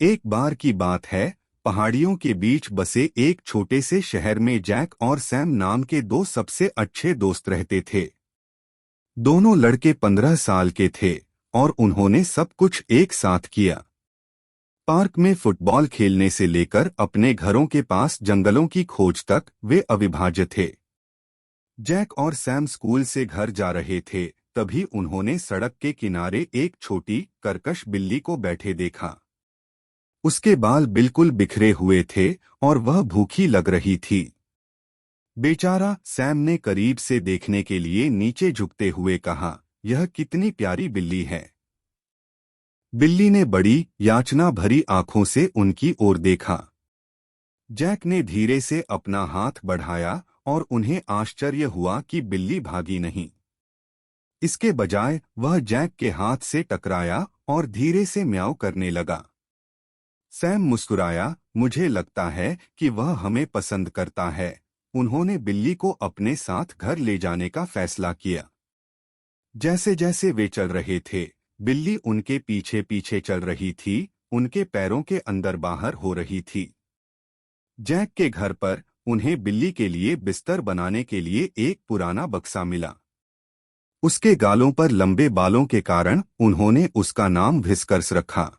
एक बार की बात है, पहाड़ियों के बीच बसे एक छोटे से शहर में जैक और सैम नाम के दो सबसे अच्छे दोस्त रहते थे। दोनों लड़के 15 साल के थे और उन्होंने सब कुछ एक साथ किया। पार्क में फुटबॉल खेलने से लेकर अपने घरों के पास जंगलों की खोज तक वे अविभाज्य थे। जैक और सैम स्कूल से घर जा रहे थे, तभी उन्होंने सड़क के किनारे एक छोटी कर्कश बिल्ली को बैठे देखा। उसके बाल बिल्कुल बिखरे हुए थे और वह भूखी लग रही थी। बेचारा, सैम ने करीब से देखने के लिए नीचे झुकते हुए कहा, यह कितनी प्यारी बिल्ली है। बिल्ली ने बड़ी याचना भरी आंखों से उनकी ओर देखा। जैक ने धीरे से अपना हाथ बढ़ाया और उन्हें आश्चर्य हुआ कि बिल्ली भागी नहीं। इसके बजाय वह जैक के हाथ से टकराया और धीरे से म्याऊं करने लगा। सैम मुस्कुराया, मुझे लगता है कि वह हमें पसंद करता है। उन्होंने बिल्ली को अपने साथ घर ले जाने का फैसला किया। जैसे जैसे वे चल रहे थे, बिल्ली उनके पीछे पीछे चल रही थी, उनके पैरों के अंदर बाहर हो रही थी। जैक के घर पर उन्हें बिल्ली के लिए बिस्तर बनाने के लिए एक पुराना बक्सा मिला। उसके गालों पर लंबे बालों के कारण उन्होंने उसका नाम व्हिस्कर्स रखा।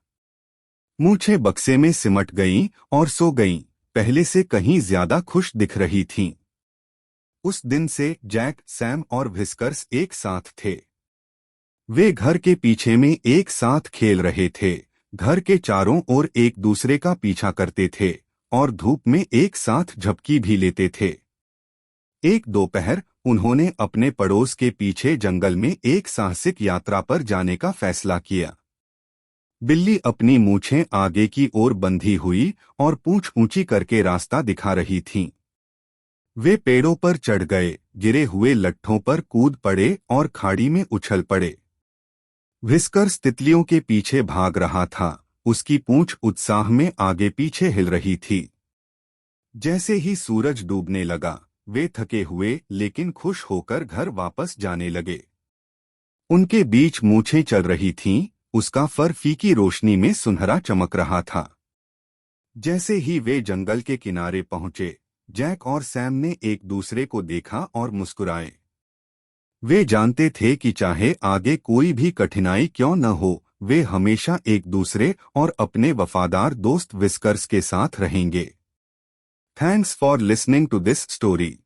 मूंछें बक्से में सिमट गईं और सो गईं, पहले से कहीं ज्यादा खुश दिख रही थीं। उस दिन से जैक, सैम और व्हिस्कर्स एक साथ थे। वे घर के पीछे में एक साथ खेल रहे थे, घर के चारों ओर एक दूसरे का पीछा करते थे और धूप में एक साथ झपकी भी लेते थे। एक दोपहर उन्होंने अपने पड़ोस के पीछे जंगल में एक साहसिक यात्रा पर जाने का फैसला किया। बिल्ली अपनी मूंछें आगे की ओर बंधी हुई और पूंछ ऊंची करके रास्ता दिखा रही थीं। वे पेड़ों पर चढ़ गए, गिरे हुए लट्ठों पर कूद पड़े और खाड़ी में उछल पड़े। व्हिस्कर्स तितलियों के पीछे भाग रहा था, उसकी पूंछ उत्साह में आगे पीछे हिल रही थी। जैसे ही सूरज डूबने लगा, वे थके हुए लेकिन खुश होकर घर वापस जाने लगे। उनके बीच मूंछें चल रही थीं, उसका फर फीकी रोशनी में सुनहरा चमक रहा था। जैसे ही वे जंगल के किनारे पहुंचे, जैक और सैम ने एक दूसरे को देखा और मुस्कुराए। वे जानते थे कि चाहे आगे कोई भी कठिनाई क्यों न हो, वे हमेशा एक दूसरे और अपने वफादार दोस्त व्हिस्कर्स के साथ रहेंगे। Thanks for listening to this story.